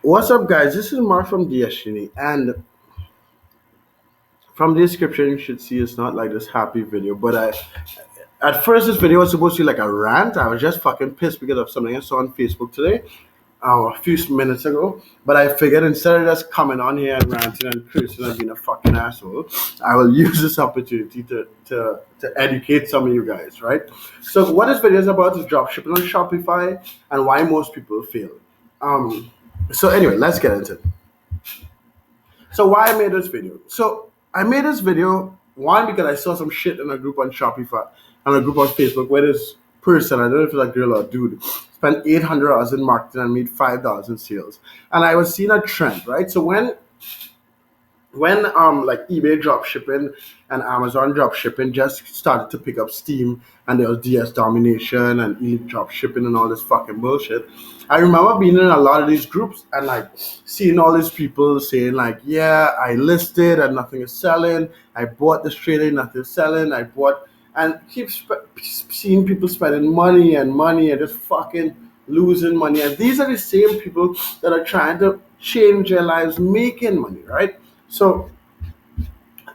What's up, guys? This is Mark from Destiny, and from the description, you should see it's not like this happy video. But at first, this video was supposed to be like a rant. I was just fucking pissed because of something I saw on Facebook today, a few minutes ago. But I figured instead of just coming on here and ranting and cursing and being a fucking asshole, I will use this opportunity to educate some of you guys, right? So, what this video is about is dropshipping on Shopify and why most people fail. Um, so anyway, let's get into it. So why I made this video? So I made this video one because I saw some shit in a group on Shopify and a group on Facebook where this person, I don't know if it's a girl or a dude, spent $800 in marketing and made $5 in sales. And I was seeing a trend, right? So when like eBay drop shipping and Amazon drop shipping just started to pick up steam, and there was DS domination and elite drop shipping and all this fucking bullshit. I remember being in a lot of these groups and like seeing all these people saying like, yeah, I listed and nothing is selling. I bought this trading, nothing is selling. I bought and seeing people spending money and money and just fucking losing money. And these are the same people that are trying to change their lives making money, right? So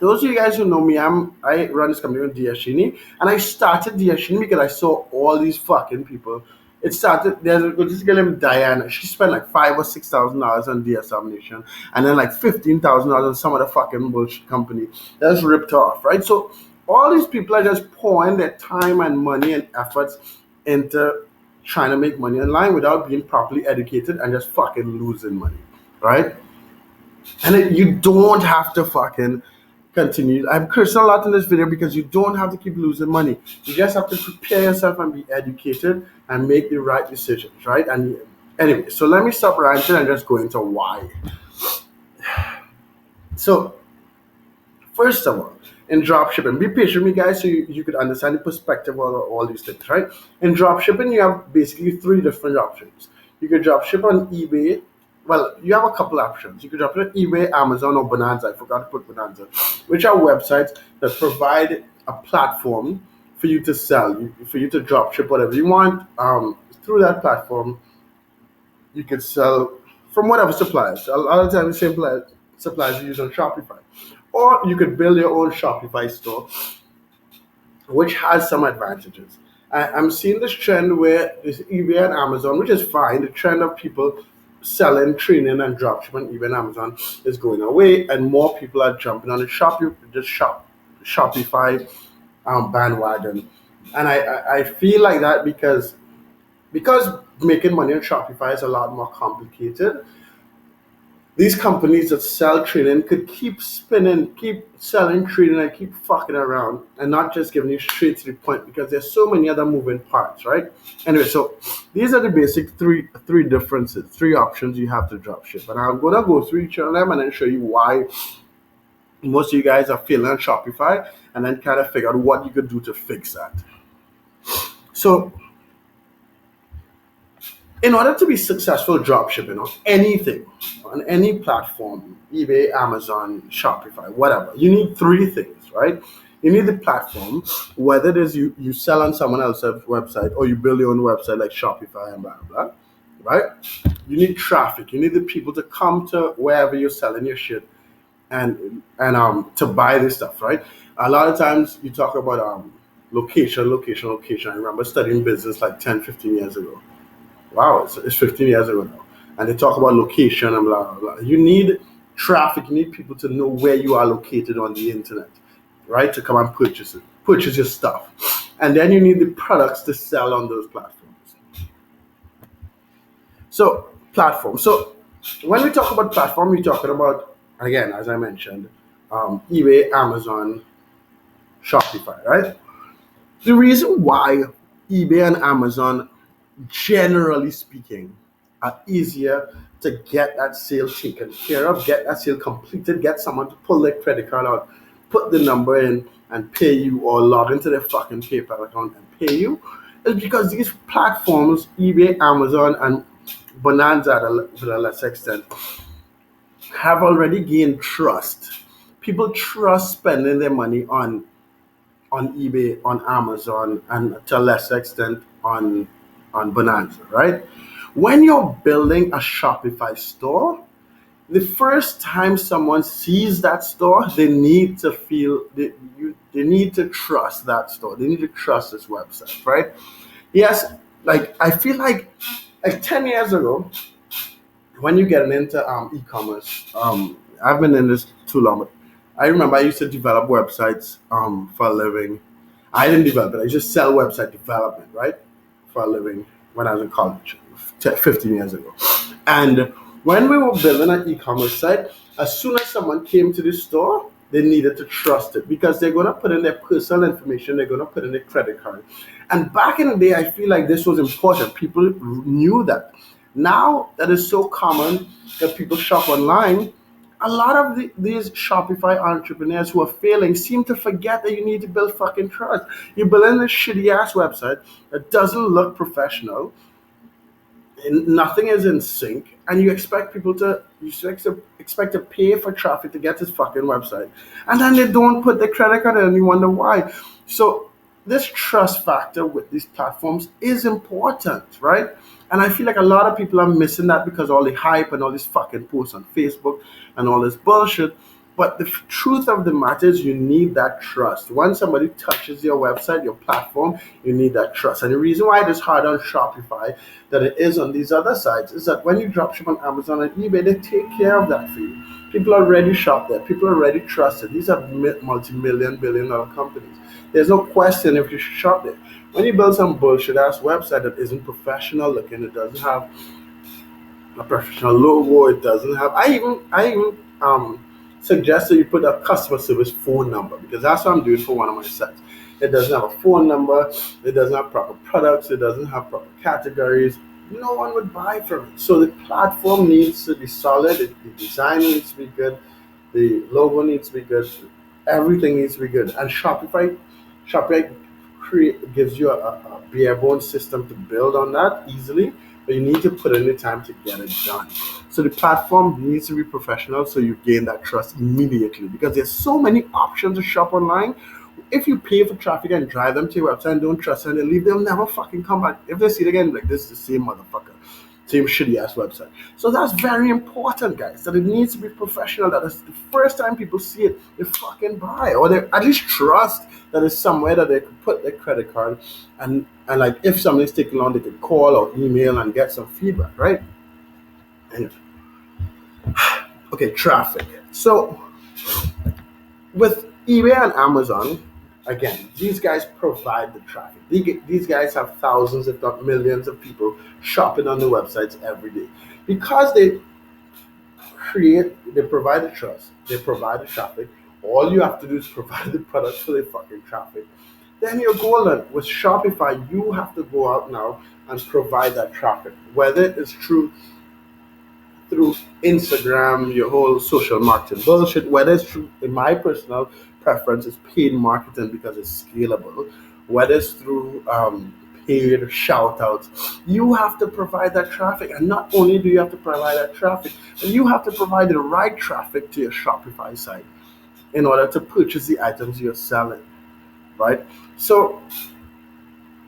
those of you guys who know me, I run this company with Diashini, and I started Diashini because I saw all these fucking people. It started there's this girl named Diana. She spent like $5,000 or $6,000 on DS domination, and then like $15,000 on some other fucking bullshit company that's ripped off, right? So all these people are just pouring their time and money and efforts into trying to make money online without being properly educated and just fucking losing money, right? And you don't have to fucking continue. I'm cursing a lot in this video because you don't have to keep losing money. You just have to prepare yourself and be educated and make the right decisions, right? And anyway, so let me stop ranting and just go into why. So, first of all, in dropshipping, be patient with me, guys, so you could understand the perspective of all these things, right? In dropshipping, you have basically three different options. You can dropship on eBay. Well, you have a couple options. You could drop it on eBay, Amazon, or Bonanza. I forgot to put Bonanza, which are websites that provide a platform for you to sell, for you to drop ship whatever you want. Through that platform, you could sell from whatever suppliers. A lot of times, the same suppliers you use on Shopify. Or you could build your own Shopify store, which has some advantages. I'm seeing this trend where it's eBay and Amazon, which is fine. The trend of people selling, training, and dropshipping, eBay and Amazon, is going away, and more people are jumping on the Shopify bandwagon. And I feel like that because making money on Shopify is a lot more complicated. These companies that sell training could keep spinning, keep selling training, and keep fucking around and not just giving you straight to the point because there's so many other moving parts, right? Anyway, so these are the basic three differences, three options you have to drop ship. And I'm gonna go through each of them and then show you why most of you guys are failing on Shopify and then kind of figure out what you could do to fix that. So in order to be successful dropshipping on anything, on any platform, eBay, Amazon, Shopify, whatever, you need three things, right? You need the platform, whether it is you sell on someone else's website or you build your own website like Shopify and blah, blah, blah, right? You need traffic. You need the people to come to wherever you're selling your shit and to buy this stuff, right? A lot of times you talk about location. I remember studying business like 10, 15 years ago. Wow, it's 15 years ago now. And they talk about location and blah, blah, blah. You need traffic. You need people to know where you are located on the internet, right? To come and purchase your stuff. And then you need the products to sell on those platforms. So, platform. So, when we talk about platform, we're talking about, again, as I mentioned, eBay, Amazon, Shopify, right? The reason why eBay and Amazon, generally speaking, are easier to get that sale taken care of, get that sale completed, get someone to pull their credit card out, put the number in, and pay you, or log into their fucking PayPal account and pay you, is because these platforms, eBay, Amazon, and Bonanza to a lesser extent, have already gained trust. People trust spending their money on eBay, on Amazon, and to a lesser extent on Bonanza, right? When you're building a Shopify store, the first time someone sees that store, they need to feel they need to trust that store. They need to trust this website, right? Yes, like I feel like 10 years ago, when you get into e-commerce, I've been in this too long. But I remember I used to develop websites for a living. I didn't develop it. I just sell website development, right, for a living when I was in college, 15 years ago. And when we were building an e-commerce site, as soon as someone came to the store, they needed to trust it because they're going to put in their personal information, they're going to put in their credit card. And back in the day, I feel like this was important. People knew that. Now that is so common that people shop online, a lot of these Shopify entrepreneurs who are failing seem to forget that you need to build fucking trust. You build in this shitty ass website that doesn't look professional, and nothing is in sync, and you expect people to expect to pay for traffic to get this fucking website, and then they don't put their credit card in, and you wonder why. So this trust factor with these platforms is important, right? And I feel like a lot of people are missing that because all the hype and all these fucking posts on Facebook and all this bullshit. But the truth of the matter is, you need that trust. Once somebody touches your website, your platform, you need that trust. And the reason why it is hard on Shopify than it is on these other sites is that when you dropship on Amazon and eBay, they take care of that for you. People already shop there. People already trust it. These are multi-million, billion-dollar companies. There's no question if you shop there. When you build some bullshit ass website that isn't professional looking, it doesn't have a professional logo. It doesn't have. I even suggest that you put a customer service phone number because that's what I'm doing for one of my sites. It doesn't have a phone number. It doesn't have proper products. It doesn't have proper categories. No one would buy from it. So the platform needs to be solid. The design needs to be good. The logo needs to be good. Everything needs to be good. And Shopify gives you a bare bones system to build on that easily, but you need to put in the time to get it done. So the platform needs to be professional so you gain that trust immediately because there's so many options to shop online. If you pay for traffic and drive them to your website and don't trust them and they leave, they'll never fucking come back. If they see it again, like this is the same motherfucker. Same shitty ass website. So that's very important, guys. That it needs to be professional. That is the first time people see it, they fucking buy, or they at least trust that it's somewhere that they could put their credit card, and like if something's taking long, they could call or email and get some feedback, right? And okay, traffic. So with eBay and Amazon, again, these guys provide the traffic. These guys have thousands, if not millions, of people shopping on the websites every day because they provide the trust, they provide the traffic. All you have to do is provide the product for the fucking traffic. Then you're golden. With Shopify, you have to go out now and provide that traffic, whether it's through Instagram, your whole social marketing bullshit, whether it's through, in my personal preference, is paid marketing because it's scalable, whether it's through paid shout outs, you have to provide that traffic. And not only do you have to provide that traffic, but you have to provide the right traffic to your Shopify site in order to purchase the items you're selling, right? So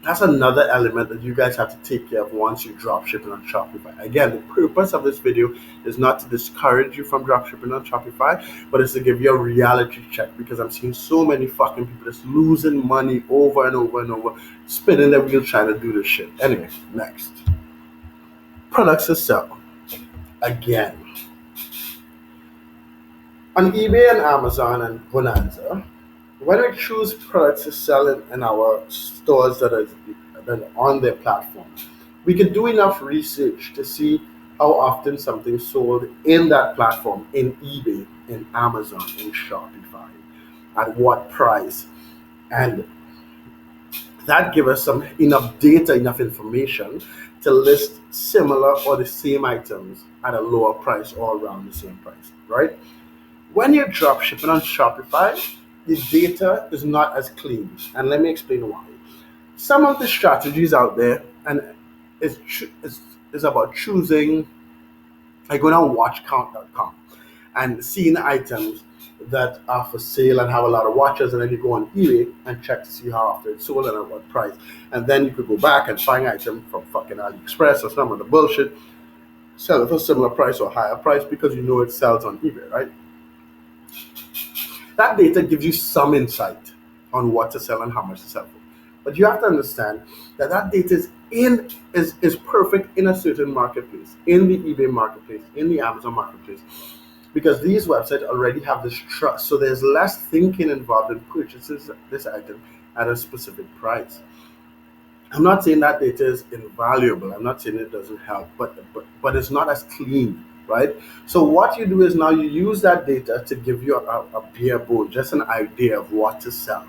that's another element that you guys have to take care of once you drop shipping on Shopify. Again, the purpose of this video is not to discourage you from drop shipping on Shopify, but it's to give you a reality check because I'm seeing so many fucking people just losing money over and over and over, spinning their wheel trying to do this shit. Anyway, next. Products to sell. Again. On eBay and Amazon and Bonanza, when we choose products to sell in our stores that are on their platform, we can do enough research to see how often something's sold in that platform, in eBay, in Amazon, in Shopify, at what price. And that gives us some enough data, enough information to list similar or the same items at a lower price or around the same price, right? When you're drop shipping on Shopify, the data is not as clean. And let me explain why. Some of the strategies out there, and it's about choosing, I go on watchcount.com, and seeing items that are for sale and have a lot of watches, and then you go on eBay and check to see how often it's sold and at what price. And then you could go back and find item from fucking AliExpress or some of the bullshit, sell it for a similar price or higher price because you know it sells on eBay, right? That data gives you some insight on what to sell and how much to sell for. But you have to understand that that data is perfect in a certain marketplace, in the eBay marketplace, in the Amazon marketplace, because these websites already have this trust. So there's less thinking involved in purchases this item at a specific price. I'm not saying that data is invaluable. I'm not saying it doesn't help, but it's not as clean, right? So what you do is now you use that data to give you a bare bone, just an idea of what to sell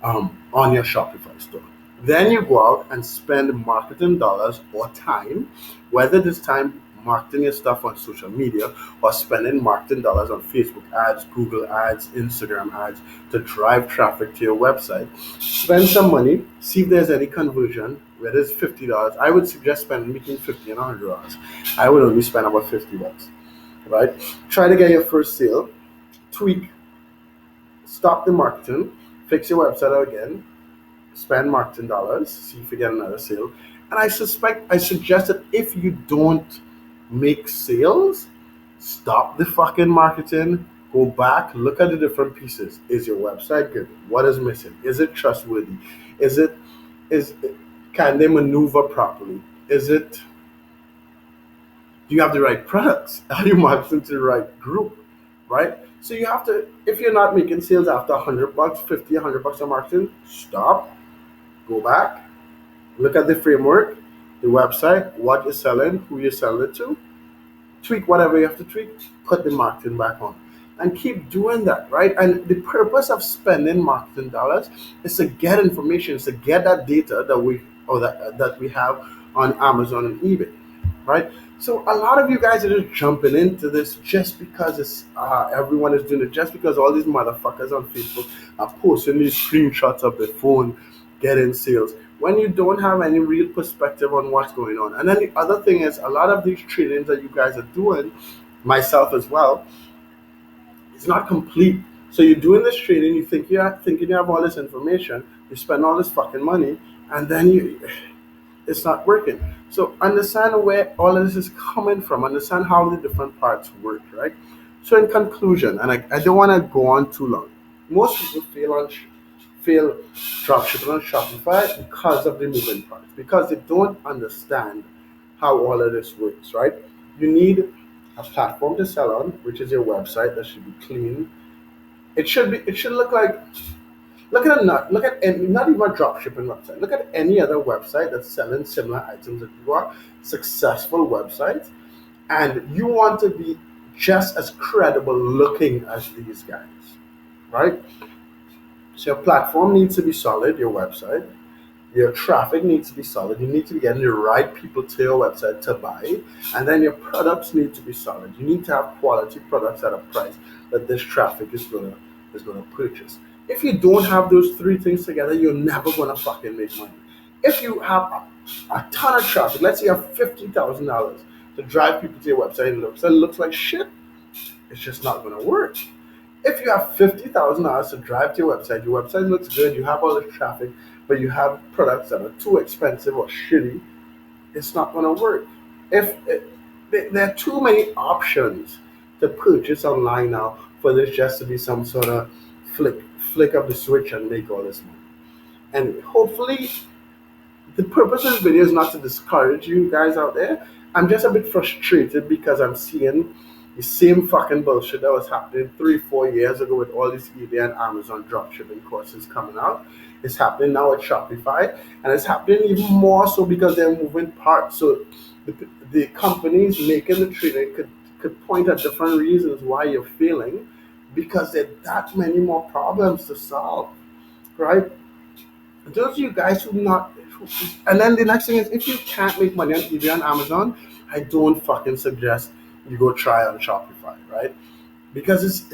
on your Shopify store. Then you go out and spend marketing dollars or time, whether this time marketing your stuff on social media or spending marketing dollars on Facebook ads, Google ads, Instagram ads to drive traffic to your website. Spend some money, see if there's any conversion. Whether it's $50, I would suggest spending between $50 and $100. I would only spend about $50, right? Try to get your first sale, tweak, stop the marketing, fix your website out again, spend marketing dollars, see if you get another sale. And I suggest that if you don't make sales, stop the fucking marketing, go back, look at the different pieces. Is your website good? What is missing? Is it trustworthy? Is it is can they maneuver properly? Is it Do you have the right products? Are you marketing to the right group? Right? So you have to, if you're not making sales after $100, 50, $100 of marketing, stop, go back, look at the framework, the website, what you're selling, who you're selling it to, tweak whatever you have to tweak, put the marketing back on. And keep doing that, right? And the purpose of spending marketing dollars is to get information, is to get that data that we have on Amazon and eBay, right? So a lot of you guys are just jumping into this just because it's everyone is doing it, just because all these motherfuckers on Facebook are posting these screenshots of their phone getting sales when you don't have any real perspective on what's going on. And then the other thing is, a lot of these trainings that you guys are doing, myself as well, it's not complete. So you're doing this training, you think you're thinking you have all this information, you spend all this fucking money, and then it's not working. So understand where all of this is coming from. Understand how the different parts work, right? So in conclusion, and I don't want to go on too long. Most people fail dropshipping on Shopify because of the moving parts, because they don't understand how all of this works, right? You need a platform to sell on, which is your website that should be clean. It should look like, look at any, not even a dropshipping website. Look at any other website that's selling similar items that you are, successful websites, and you want to be just as credible looking as these guys, right? So your platform needs to be solid, your website. Your traffic needs to be solid. You need to be getting the right people to your website to buy. And then your products need to be solid. You need to have quality products at a price that this traffic is gonna purchase. If you don't have those three things together, you're never gonna fucking make money. If you have a ton of traffic, let's say you have $50,000 to drive people to your website, and it looks like shit, it's just not gonna work. If you have $50,000 to drive to your website looks good, you have all the traffic, but you have products that are too expensive or shitty, it's not going to work. There are too many options to purchase online now for this just to be some sort of flick of the switch and make all this money. And hopefully, the purpose of this video is not to discourage you guys out there. I'm just a bit frustrated because I'm seeing the same fucking bullshit that was happening 3-4 years ago with all these eBay and Amazon dropshipping courses coming out. It's happening now at Shopify, and it's happening even more so because they're moving parts. So the companies making the training could point at different reasons why you're failing, because there are that many more problems to solve, right? Those of you guys and then the next thing is, if you can't make money on eBay and Amazon, I don't fucking suggest you go try on Shopify, right? Because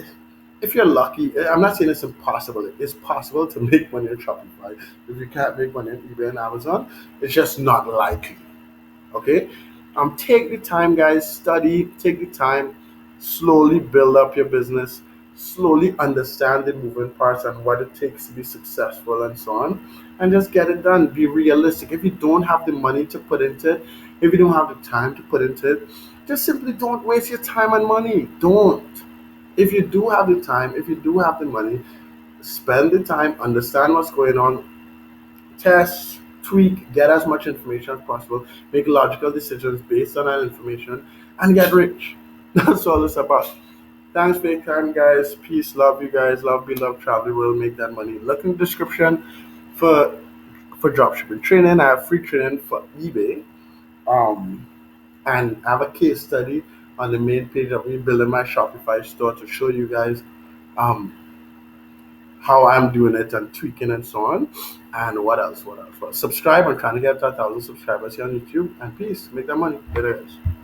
if you're lucky, I'm not saying it's impossible. It's possible to make money on Shopify. If you can't make money on eBay and Amazon, it's just not likely. Okay? Take the time, guys. Study. Take the time. slowly build up your business, slowly understand the moving parts and what it takes to be successful and so on, and just get it done. Be realistic. If you don't have the money to put into it, if you don't have the time to put into it, just simply don't waste your time and money. Don't. If you do have the time, if you do have the money, spend the time, understand what's going on, test, tweak, get as much information as possible, make logical decisions based on that information, and get rich. That's all it's about. Thanks for your time, guys. Peace, love you guys. Love, be love, travel the world, make that money. Look in the description for dropshipping training. I have free training for eBay. Um, and I have a case study on the main page of me building my Shopify store to show you guys um how I'm doing it and tweaking and so on. And what else? What else? Well, subscribe. I'm trying to get to 1,000 subscribers here on YouTube. And peace. Make that money. Later, guys.